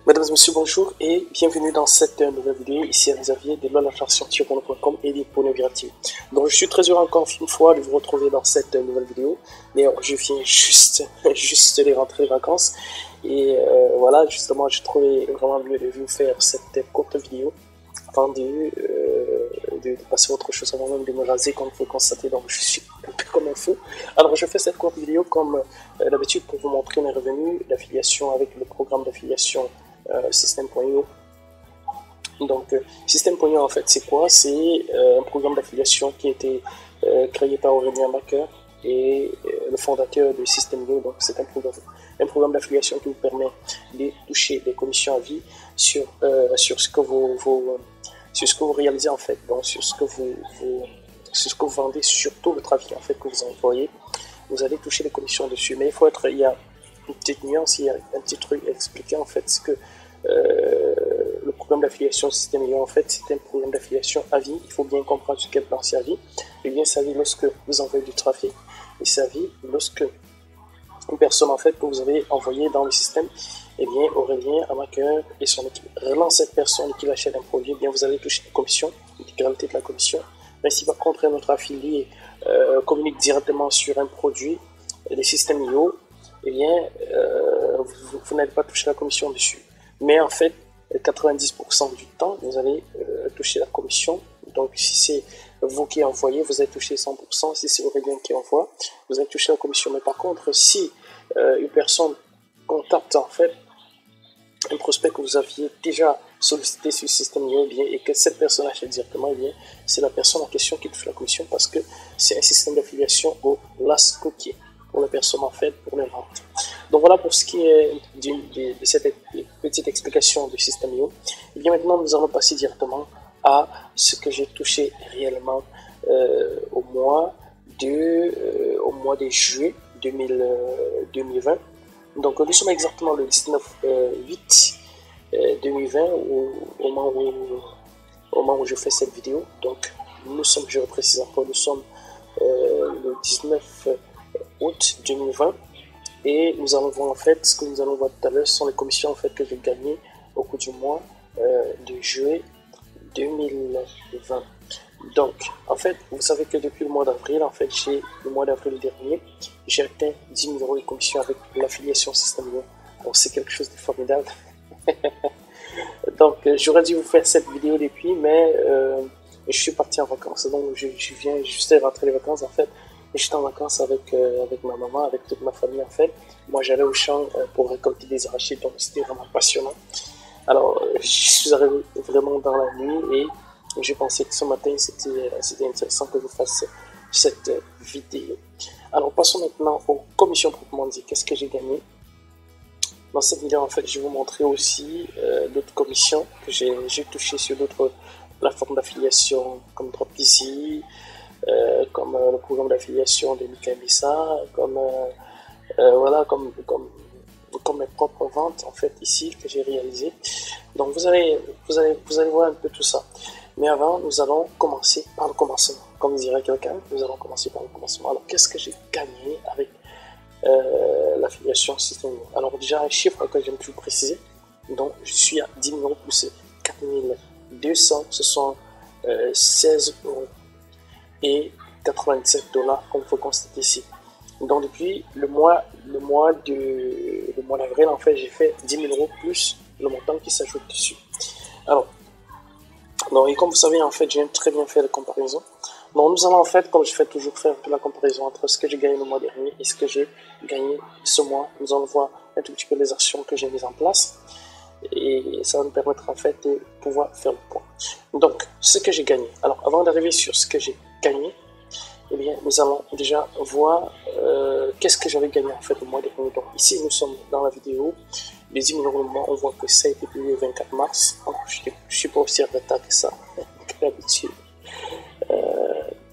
Mesdames et messieurs, bonjour et bienvenue dans cette nouvelle vidéo. Ici Xavier de l'olachartiertier.com et des TV. Donc je suis très heureux encore une fois de vous retrouver dans cette nouvelle vidéo. D'ailleurs, je viens juste de rentrer de vacances et voilà, justement, je trouvais vraiment mieux de vous faire cette courte vidéo avant de passer à autre chose, avant même de me raser comme vous constatez. Donc je suis un peu comme un fou. Alors je fais cette courte vidéo comme d'habitude pour vous montrer mes revenus d'affiliation avec le programme d'affiliation System.io. Donc System.io en fait c'est quoi? C'est un programme d'affiliation qui a été créé par Aurélien Baker et le fondateur de System.io. Donc c'est un programme d'affiliation qui vous permet de toucher des commissions à vie sur ce que vous réalisez en fait, donc sur ce que vous vendez, surtout le trafic en fait que vous envoyez, vous allez toucher des commissions dessus. Mais il y a une petite nuance, il y a un petit truc à expliquer en fait, c'est que le programme d'affiliation System.io en fait c'est un programme d'affiliation à vie. Il faut bien comprendre ce qu'est le plan à vie. Et bien ça vie lorsque vous envoyez du trafic, et ça vie lorsque une personne en fait que vous avez envoyé dans le système, et bien Aurélien Amaker et son équipe relance cette personne qui achète un produit, et bien vous allez toucher la commission, l'intégralité de la commission. Mais si par contre notre affilié communique directement sur un produit des System.io, et bien vous n'allez pas toucher la commission dessus. Mais en fait 90% du temps vous allez toucher la commission. Donc si c'est vous qui envoyez, vous allez toucher 100%. Si c'est Aurélien qui envoie, vous allez toucher la commission. Mais par contre, si une personne contacte en fait un prospect que vous aviez déjà sollicité sur le System.io, bien, et que cette personne achète directement, et bien, c'est la personne en question qui touche la commission parce que c'est un système d'affiliation au last cookie pour les personnes en fait, pour les ventes. Donc voilà pour ce qui est de cette petite explication du System.io. Et bien maintenant, nous allons passer directement à ce que j'ai touché réellement au mois de juillet 2020. Donc nous sommes exactement le 19/8/2020 au moment où je fais cette vidéo. Donc nous sommes, je le précise encore, nous sommes le 19 août 2020 et nous allons voir en fait ce que nous allons voir tout à l'heure, ce sont les commissions en fait que j'ai gagnées au cours du mois de juillet 2020. Donc, en fait, vous savez que depuis le mois d'avril, en fait, le mois d'avril dernier, j'ai atteint 10 000 € de commission avec l'affiliation System.io. Donc, c'est quelque chose de formidable. Donc, j'aurais dû vous faire cette vidéo depuis, mais je suis parti en vacances. Donc, je viens juste de rentrer les vacances, en fait. J'étais en vacances avec ma maman, avec toute ma famille, en fait. Moi, j'allais au champ pour récolter des arachides, donc c'était vraiment passionnant. Alors, je suis arrivé vraiment dans la nuit et j'ai pensé que ce matin, c'était intéressant que je fasse cette vidéo. Alors, passons maintenant aux commissions proprement dit. Qu'est-ce que j'ai gagné? Dans cette vidéo, en fait, je vais vous montrer aussi d'autres commissions que j'ai touchées sur d'autres plateformes d'affiliation comme DropEasy, comme le programme d'affiliation de Mika Bissa, comme mes propres ventes en fait ici que j'ai réalisé. Donc vous allez voir un peu tout ça. Mais avant, nous allons commencer par le commencement. Comme dirait quelqu'un, nous allons commencer par le commencement. Alors qu'est-ce que j'ai gagné avec l'affiliation System.io? Alors déjà un chiffre que j'aime toujours préciser. Donc je suis à 10 000 € plus 4200, ce sont 16 € et 97 $, comme vous pouvez constater ici. Donc depuis le mois d'avril, en fait, j'ai fait 10 000 € plus le montant qui s'ajoute dessus. Alors, donc, et comme vous savez, en fait, j'aime très bien faire la comparaison. Donc nous allons en fait, comme je fais toujours, faire un peu la comparaison entre ce que j'ai gagné le mois dernier et ce que j'ai gagné ce mois. Nous allons voir un tout petit peu les actions que j'ai mises en place. Et ça va nous permettre en fait de pouvoir faire le point. Donc, ce que j'ai gagné. Alors, avant d'arriver sur ce que j'ai gagné, eh bien, nous allons déjà voir qu'est-ce que j'avais gagné en fait le mois dernier. Donc ici, nous sommes dans la vidéo les 10 000 € le mois. On voit que ça a été publié le 24 mars. Donc, je ne suis pas aussi en retard que ça, que d'habitude.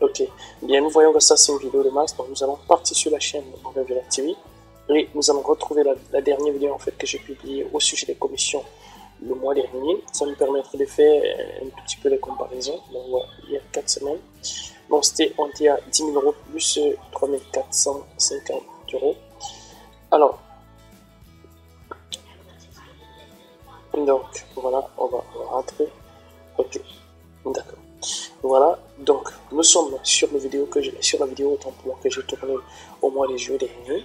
Ok, bien, nous voyons que ça, c'est une vidéo de mars. Donc, nous allons partir sur la chaîne de TV et nous allons retrouver la dernière vidéo en fait que j'ai publiée au sujet des commissions le mois dernier. Ça nous permettra de faire un tout petit peu les comparaisons. Donc, voilà, il y a 4 semaines. Donc on était à 10 000 € plus 3 450 €. Alors, Donc voilà, on va rentrer. Ok, d'accord. Voilà, donc nous sommes sur la vidéo autant pour moi que j'ai tournée au mois de juillet dernier.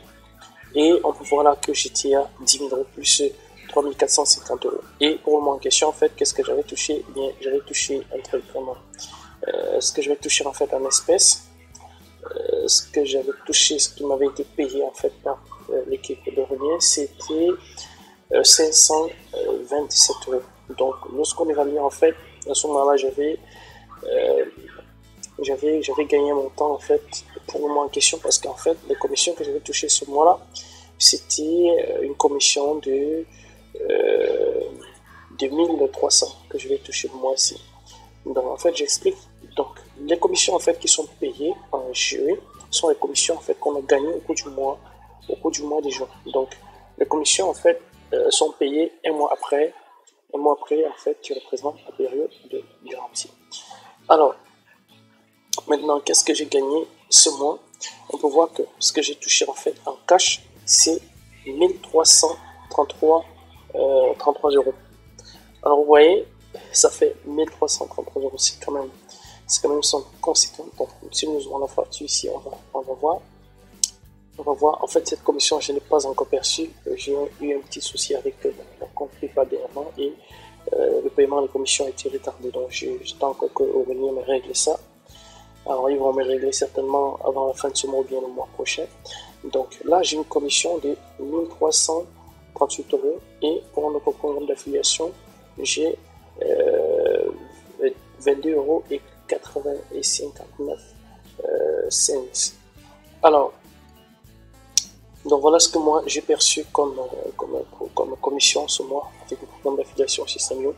Et on peut voir là que j'étais à 10 000 euros plus 3 450 euros. Et pour le mois en question, en fait, qu'est-ce que j'avais touché? Eh bien, j'avais touché un truc vraiment. Ce que j'avais touché en fait en espèces, ce que j'avais touché, ce qui m'avait été payé en fait par l'équipe de Relien, c'était 527 euros. Donc, lorsqu'on évalue en fait, à ce moment-là, j'avais gagné mon temps en fait pour le mois en question parce qu'en fait, les commissions que j'avais touchées ce mois-là, c'était une commission de 1300 que je vais toucher le mois-ci. Donc, en fait, j'explique. Donc, les commissions en fait qui sont payées en juillet sont les commissions en fait qu'on a gagnées au cours du mois de juin. Donc, les commissions en fait sont payées un mois après en fait qui représente la période de garantie. Alors, maintenant, qu'est-ce que j'ai gagné ce mois? On peut voir que ce que j'ai touché en fait en cash, c'est 1333 euros. Alors, vous voyez, ça fait 1333 euros. C'est quand même une somme conséquente. Donc, si nous ouvrons la facture ici, on va voir. En fait, cette commission, je n'ai pas encore perçue. J'ai eu un petit souci avec mon compte PayPal dernièrement et le paiement des commissions a été retardé. Donc, j'attends encore que Aurélien me règle ça. Alors, ils vont me régler certainement avant la fin de ce mois ou bien le mois prochain. Donc, là, j'ai une commission de 1338 euros. Et pour notre programme d'affiliation, j'ai 22 euros et 59 cents. Alors, donc voilà ce que moi j'ai perçu comme commission ce mois avec le programme d'affiliation chez Samio.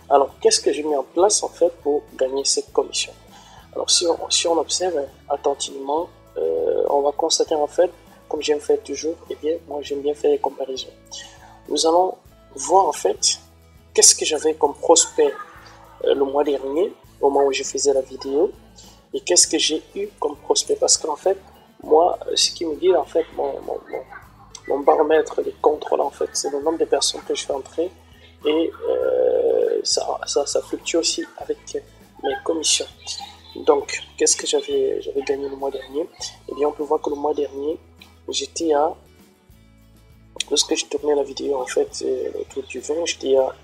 Alors, qu'est-ce que j'ai mis en place en fait pour gagner cette commission? Alors, si on observe attentivement, on va constater en fait, comme j'aime faire toujours, eh bien, moi j'aime bien faire les comparaisons. Nous allons voir en fait, qu'est-ce que j'avais comme prospect le mois dernier, au moment où je faisais la vidéo, et qu'est-ce que j'ai eu comme prospect. Parce qu'en fait, moi, ce qui me dit en fait, mon baromètre de contrôle, en fait, c'est le nombre de personnes que je fais entrer, et ça fluctue aussi avec mes commissions. Donc, qu'est-ce que j'avais gagné le mois dernier? Eh bien, on peut voir que le mois dernier, j'étais à, lorsque je tournais la vidéo, en fait, autour du 20, j'étais à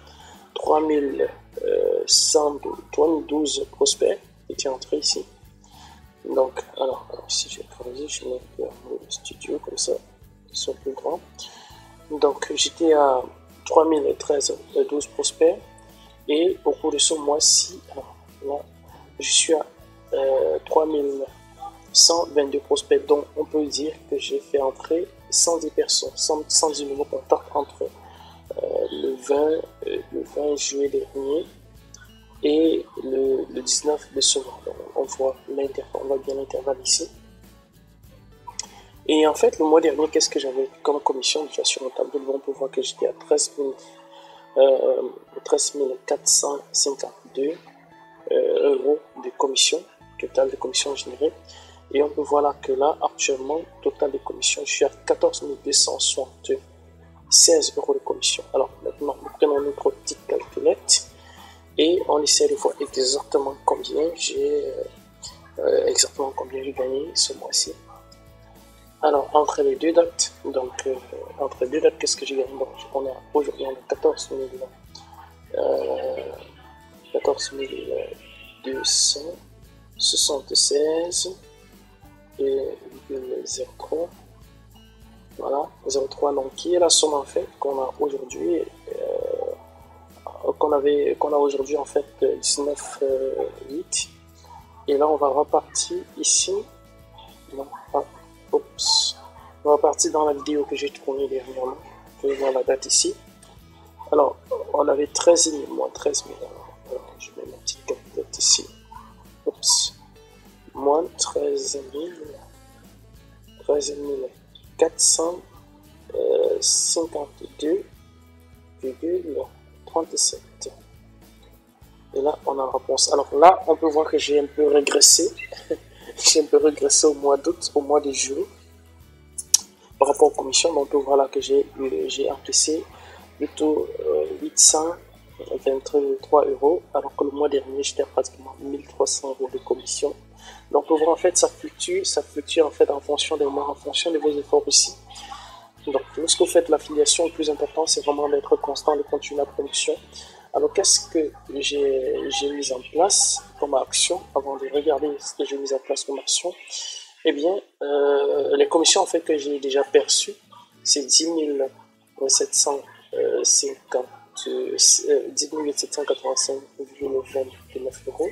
3012 prospects qui étaient entrés ici. Donc, alors si j'ai creusé, je mets le studio comme ça, ils sont plus grands. Donc, j'étais à 3012 prospects et au cours de ce mois-ci, là, je suis à 3122 prospects, donc on peut dire que j'ai fait entrer 110 personnes, 110 nouveaux contacts entre le 20 juillet dernier et le 19 de ce mois. Donc, on voit bien l'intervalle ici. Et en fait, le mois dernier, qu'est-ce que j'avais comme commission? Déjà sur le tableau, on peut voir que j'étais à 13 452 euros de commission, total de commission générée. Et on peut voir là que là, actuellement, total de commission, je suis à 14 276 euros de commission. Alors maintenant, nous prenons notre petite calculette et on essaie de voir exactement combien j'ai gagné ce mois-ci. Alors, entre les deux dates, qu'est-ce que j'ai gagné? Donc, aujourd'hui, on a 14 276 et 0,3. Voilà, 0,3, donc qui est la somme en fait qu'on a aujourd'hui, qu'on a aujourd'hui en fait 19,8. Et là, on va repartir ici. Non, pas. Oups. On va partir dans la vidéo que j'ai tournée dernièrement. Je vais voir la date ici. Alors, on avait 13 000, moins 13 000. Alors, je mets ma petite calculette ici. Oups. Moins 13 452,37. Et là, on a la réponse. Alors là, on peut voir que j'ai un peu régressé. J'ai un peu régressé au mois d'août, au mois de juillet. Par rapport aux commissions, donc on peut voir là que j'ai encaissé plutôt 800 23 euros, alors que le mois dernier j'étais à pratiquement 1300 euros de commission. Donc pour voir en fait ça fluctue en fait en fonction des mois, en fonction de vos efforts aussi. Donc lorsque vous faites l'affiliation, le plus important c'est vraiment d'être constant, de continuer la production. Alors qu'est-ce que j'ai mis en place comme action avant de regarder ce que j'ai mis en place comme action? Eh bien, les commissions en fait que j'ai déjà perçues, c'est 10 785,29 euros.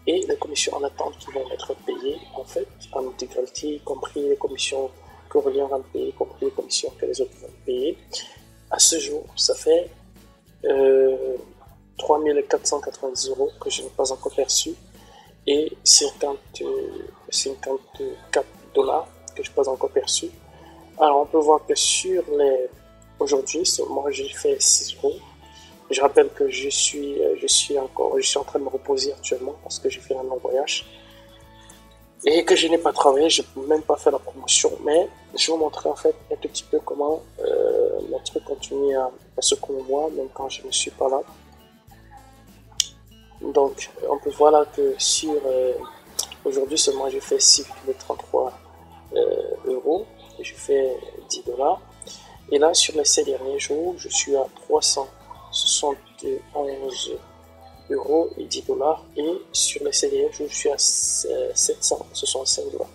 Et les commissions en attente qui vont être payées en fait en intégralité, y compris les commissions que Aurélien va payer, y compris les commissions que les autres vont payer. À ce jour, ça fait 3 490 euros que je n'ai pas encore perçu et 54 dollars que je n'ai pas encore perçu. Alors on peut voir que sur les... Aujourd'hui, moi j'ai fait 6 euros. Je rappelle que je suis en train de me reposer actuellement parce que j'ai fait un long voyage et que je n'ai pas travaillé, je n'ai même pas fait la promotion, mais je vais vous montrer en fait un tout petit peu comment mon truc continue à se promouvoir même quand je ne suis pas là. Donc on peut voir là que sur aujourd'hui seulement j'ai fait 6,33 euros et je fais 10 dollars. Et là sur les 7 derniers jours je suis à 371 euros et 10 dollars, et sur les 7 derniers jours je suis à 765 dollars.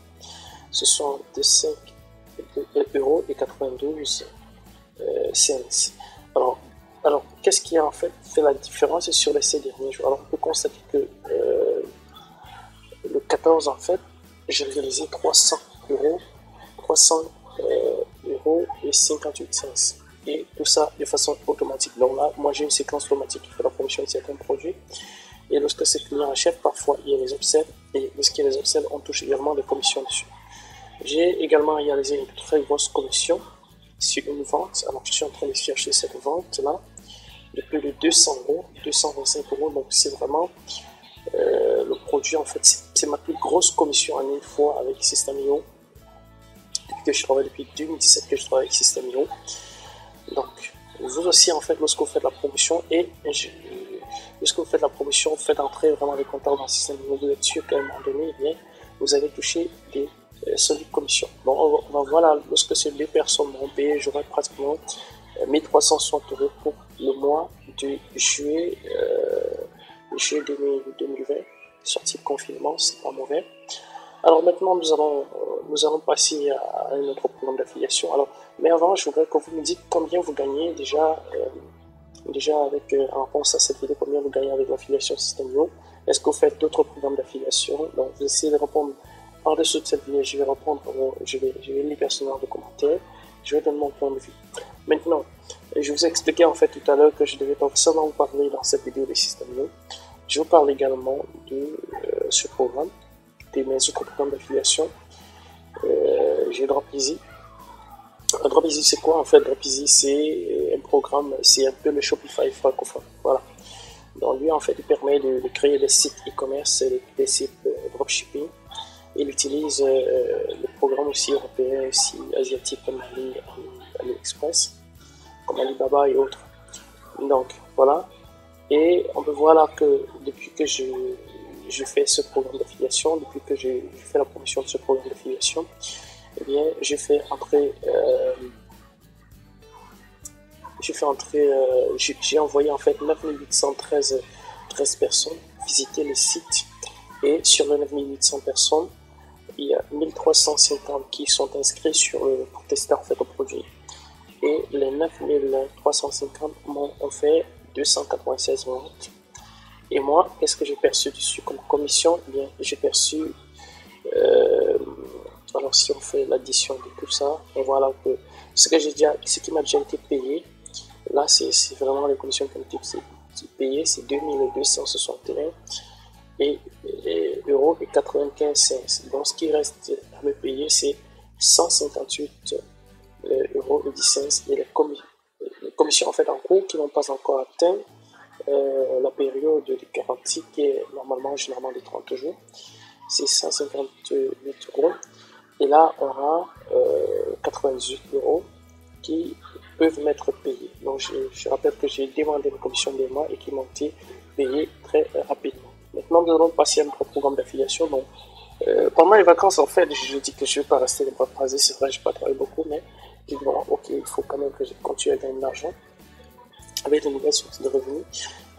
Ce sont 5 euros et 92 cents. Alors qu'est-ce qui a en fait la différence sur les 7 derniers jours? Alors on peut constater que le 14 en fait j'ai réalisé 300 euros et 58 cents, et tout ça de façon automatique. Donc là moi j'ai une séquence automatique qui fait la promotion de certains produits, et lorsque ces clients achètent, parfois il y a les upsells, et lorsqu'il y a les upsells on touche également des commissions dessus. J'ai également réalisé une très grosse commission sur une vente. Alors je suis en train de chercher cette vente là de plus de 200 euros, 225 euros. Donc c'est vraiment le produit en fait, c'est ma plus grosse commission en une fois avec System.io. Depuis que je travaille, depuis 2017 que je travaille avec System.io. Donc vous aussi en fait, lorsque vous faites la promotion lorsque vous faites la promotion, vous faites entrer vraiment les contacts dans le System.io, vous êtes sûr qu'à un moment donné, eh bien, vous allez toucher des solides commissions. Bon, on va voir là, lorsque ces deux personnes m'ont payé, j'aurai pratiquement 1360 euros pour le mois de juillet 2020, sortie de confinement, c'est pas mauvais. Alors maintenant nous allons passer à un autre programme d'affiliation. Alors, mais avant je voudrais que vous me dites combien vous gagnez déjà avec en réponse à cette vidéo, combien vous gagnez avec l'affiliation System.io. Est-ce que vous faites d'autres programmes d'affiliation? Donc vous essayez de répondre en dessous de cette vidéo. Je vais répondre, je vais lire personnellement de commentaires, je vais donner mon point de vue. Maintenant, je vous ai expliqué en fait tout à l'heure que je devais pas seulement vous parler dans cette vidéo de System.io. Je vous parle également de ce programme, de mes autres programmes d'affiliation. J'ai DropEasy. DropEasy c'est quoi en fait? DropEasy c'est un programme, c'est un peu le Shopify francophone. Voilà. Donc lui en fait il permet de créer des sites e-commerce, des sites dropshipping. Il utilise le programme aussi européen, aussi asiatique comme AliExpress, comme Alibaba et autres. Donc voilà. Et on peut voir là que depuis que je fais ce programme d'affiliation, depuis que je fais la promotion de ce programme d'affiliation, eh bien j'ai envoyé en fait 9813 personnes visiter le site, et sur les 9800 personnes, il y a 1350 qui sont inscrits pour tester en fait le produit, et les 9350 m'ont fait 296 ventes. Et moi, qu'est-ce que j'ai perçu dessus comme commission? Eh bien, j'ai perçu, alors si on fait l'addition de tout ça, on voit là que ce qui m'a déjà été payé, là c'est vraiment les commissions qui ont été payées, c'est 2261 euros et 95 cents. Donc ce qui reste à me payer, c'est 158 euros et 10 cents, et les commissions en fait en cours qui n'ont pas encore atteint la période de garantie qui est généralement de 30 jours, c'est 158 euros, et là on a 98 euros qui peuvent m'être payés. Donc je rappelle que j'ai demandé une commission des mois et qu'ils m'ont été payés très rapidement. Maintenant, nous allons passer à notre programme d'affiliation. Donc, pendant les vacances, en fait, je dis que je ne vais pas rester les bras croisés. C'est vrai, je n'ai pas travaillé beaucoup, mais je dis bon, ok, il faut quand même que je continue à gagner de l'argent avec de nouvelles sources de revenus.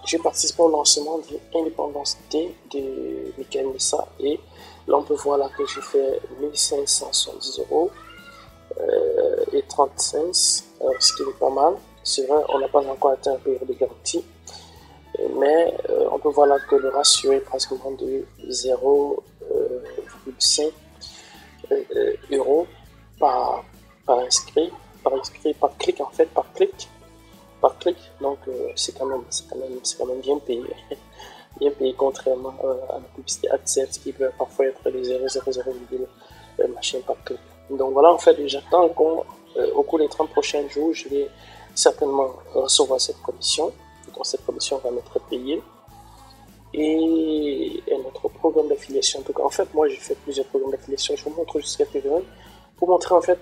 J'ai participé au lancement de l'Independence Day de Michael Messa et là on peut voir là que j'ai fait 1570 € et 30 cents, ce qui est pas mal. C'est vrai, on n'a pas encore atteint un période de garantie, mais on peut voir là que le ratio est pratiquement de 0,5 € par inscrit, par clic en fait, par clic. Donc c'est quand même bien payé, contrairement à la publicité AdSense qui peut parfois être les 0,000 machin par clic. Donc voilà, en fait, j'attends qu'au cours des 30 prochains jours, je vais certainement recevoir cette commission. Donc cette commission va m'être payée. Et notre programme d'affiliation, en tout cas, en fait, moi j'ai fait plusieurs programmes d'affiliation, je vous montre jusqu'à Telegram pour montrer en fait,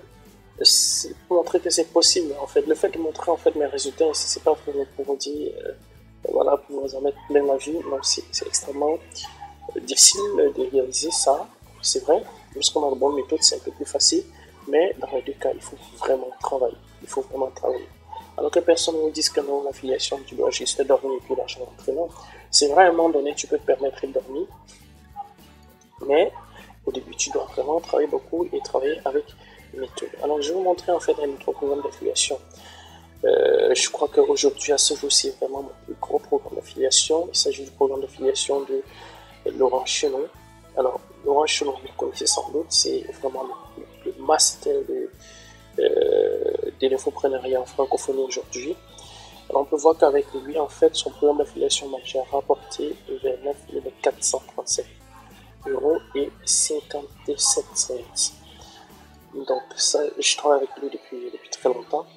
pour montrer que c'est possible. En fait, le fait de montrer en fait mes résultats, c'est pas vraiment pour vous dire, voilà, pour vous en mettre plein la vue. Donc c'est extrêmement difficile de réaliser ça, c'est vrai. Lorsqu'on a de bonnes méthodes, c'est un peu plus facile, mais dans les deux cas, il faut vraiment travailler. Alors que personne ne vous dise que non, l'affiliation, tu dois juste dormir et puis l'argent rentrer. Non, c'est vrai, à un moment donné, tu peux te permettre de dormir, mais au début, tu dois vraiment travailler beaucoup et travailler avec méthode. Alors, je vais vous montrer en fait notre programme d'affiliation. Je crois qu'aujourd'hui, à ce jour, c'est vraiment mon plus gros programme d'affiliation. Il s'agit du programme d'affiliation de Laurent Chenon. Alors, Laurent Chenon, vous le connaissez sans doute, c'est vraiment le master de l'infopreneuriat en francophonie aujourd'hui. Alors, on peut voir qu'avec lui, en fait, son programme d'affiliation m'a déjà rapporté 29 437 € et 57 cents. Donc, ça, je travaille avec lui depuis très longtemps.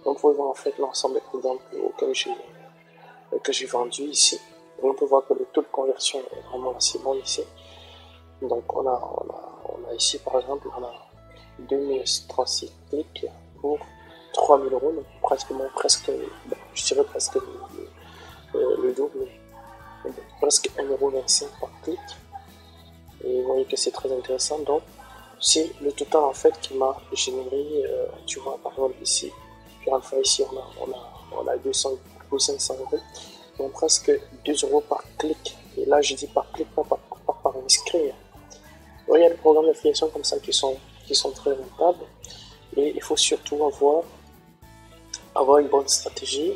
Donc, vous pouvez voir en fait l'ensemble des programmes que j'ai vendus ici. On peut voir que le taux de conversion est vraiment assez bon ici. Donc on a ici par exemple, on a 2036 clics pour 3000 €, donc je dirais presque le double, presque 1,25 € par clic. Et vous voyez que c'est très intéressant. Donc c'est le total en fait qui m'a généré, tu vois par exemple ici, puis enfin ici on a 200 ou 500 €. Donc presque 2 € par clic. Et là, je dis par clic, pas par inscrit. Donc, il y a des programmes d'affiliation comme ça qui sont très rentables. Et il faut surtout avoir une bonne stratégie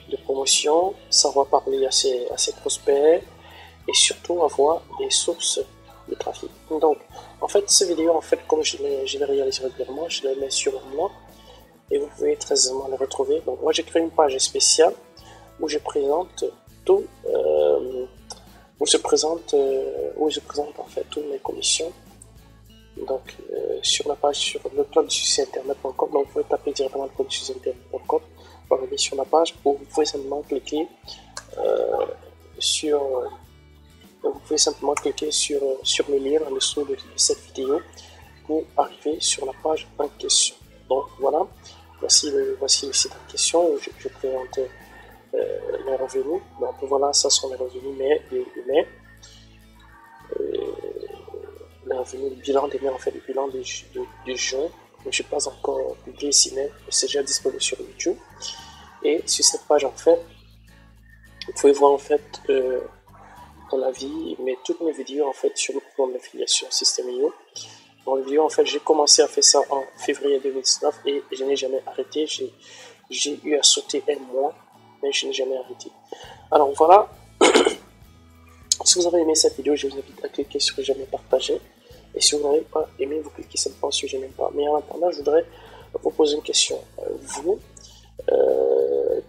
de promotion, savoir parler à ses prospects et surtout avoir des sources de trafic. Donc, en fait, ces vidéos, en fait, comme je les réalise régulièrement, je les mets sur moi et vous pouvez très aisément les retrouver. Donc, moi, j'ai créé une page spéciale où je présente tout, où je présente en fait toutes mes commissions. Donc sur la page, sur le club du succès internet.com, donc vous pouvez taper directement le club du succès internet.com, vous arriver sur la page où vous pouvez simplement cliquer sur le lien en dessous de cette vidéo pour arriver sur la page en question. Donc voilà, voici le site en question où je présente les revenus. Donc voilà, ça sont les revenus mai, les revenus du bilan des mai, en fait le bilan de juin. Je n'ai pas encore publié ici, mais c'est déjà disponible sur YouTube. Et sur cette page en fait, vous pouvez voir en fait mon avis, mais toutes mes vidéos en fait sur le programme d'affiliation Système.io. Dans la vidéo en fait, j'ai commencé à faire ça en février 2019 et je n'ai jamais arrêté. J'ai eu à sauter un mois, mais je n'ai jamais arrêté. Alors voilà, si vous avez aimé cette vidéo, je vous invite à cliquer sur j'aime et partager. Et si vous n'avez pas aimé, vous cliquez simplement sur j'aime pas. Mais en attendant, je voudrais vous poser une question. Vous,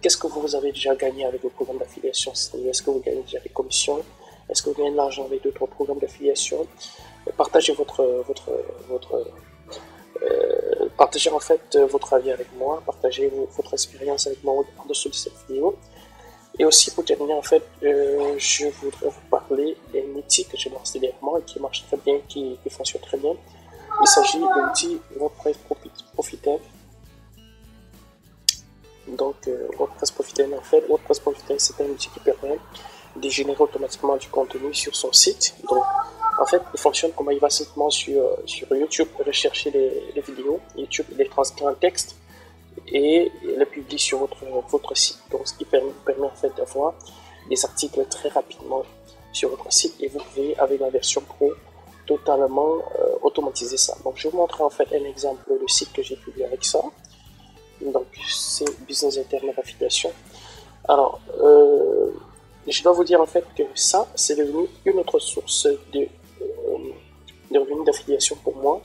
qu'est-ce que vous avez déjà gagné avec le programme d'affiliation? Est-ce que vous gagnez déjà des commissions? Est-ce que vous gagnez de l'argent avec d'autres programmes d'affiliation? Partagez partagez en fait votre avis avec moi, partagez votre expérience avec moi en dessous de cette vidéo. Et aussi pour terminer en fait, je voudrais vous parler d'un outil que j'ai lancé dernièrement et qui marche très bien, qui fonctionne très bien. Il s'agit de l'outil WordPress Profitev. Donc WordPress Profiteering, en fait, WordPress Profiteering, c'est un outil qui permet de générer automatiquement du contenu sur son site. Donc en fait, il fonctionne comment? Il va simplement sur YouTube rechercher les vidéos. YouTube, il les transcrit en texte et les publie sur votre site. Donc, ce qui permet en fait d'avoir des articles très rapidement sur votre site, et vous pouvez, avec la version Pro, totalement automatiser ça. Donc, je vais vous montrer en fait un exemple de site que j'ai publié avec ça. Donc, c'est Business Internet Affiliation. Alors, je dois vous dire en fait que ça, c'est devenu une autre source de revenus d'affiliation pour moi,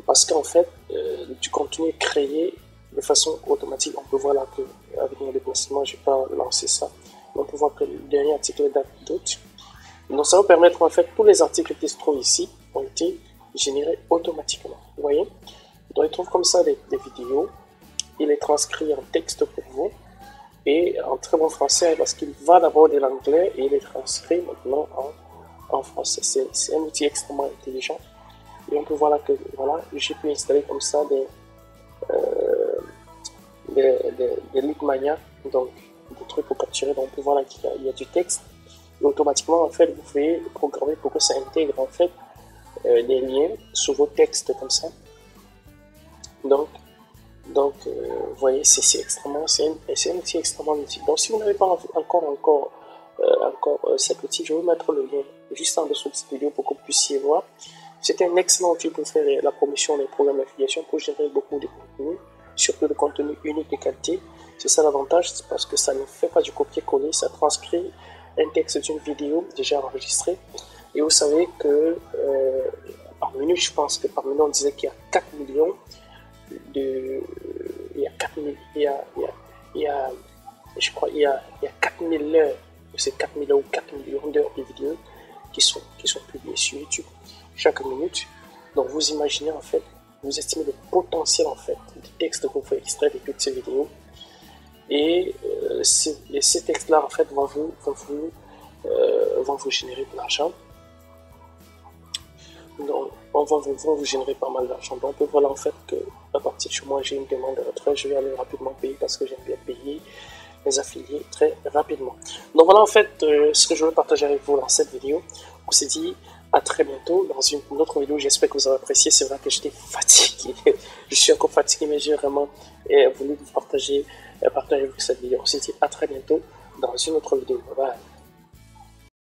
parce qu'en fait, du contenu est créé de façon automatique. On peut voir là que avec mon déplacement, je n'ai pas lancé ça. On peut voir que le dernier article date d'août. Donc ça va permettre en fait tous les articles qui se trouvent ici ont été générés automatiquement. Vous voyez? Donc il trouve comme ça des vidéos, il les transcrit en texte pour vous et en très bon français, parce qu'il va d'abord de l'anglais et il les transcrit maintenant en français. C'est un outil extrêmement intelligent. Et on peut voir là que voilà, j'ai pu installer comme ça des Leadmania, donc des trucs pour capturer. Donc on peut voir là qu'il y a du texte. Et automatiquement, en fait, vous pouvez programmer pour que ça intègre en fait des liens sur vos textes comme ça. Donc vous voyez, c'est un outil extrêmement utile. Donc si vous n'avez pas encore cet outil, je vais vous mettre le lien juste en dessous de cette vidéo pour que vous puissiez voir. C'est un excellent outil pour faire la promotion des programmes d'affiliation, pour générer beaucoup de contenu, surtout de contenu unique de qualité. C'est ça l'avantage, c'est parce que ça ne fait pas du copier-coller, ça transcrit un texte d'une vidéo déjà enregistrée. Et vous savez que par minute, je pense que par minute, on disait qu'il y a 4 millions de... je crois il y a 4000 heures, c'est 4000 ou 4 millions d'heures de vidéos qui sont publiées sur YouTube chaque minute. Donc vous imaginez en fait, vous estimez le potentiel en fait des textes que vous pouvez extraire de toutes ces vidéos, et ces textes là en fait vont vous générer de l'argent. Donc vont vous générer pas mal d'argent. Donc voilà en fait que à partir de chez moi j'ai une demande de retrait, je vais aller rapidement payer parce que j'aime bien payer mes affiliés très rapidement. Donc voilà en fait ce que je veux partager avec vous dans cette vidéo. On s'est dit à très bientôt dans une autre vidéo. J'espère que vous avez apprécié. C'est vrai que j'étais fatigué. Je suis encore fatigué, mais j'ai vraiment voulu vous partager cette vidéo. On s'est dit à très bientôt dans une autre vidéo. Bye bye.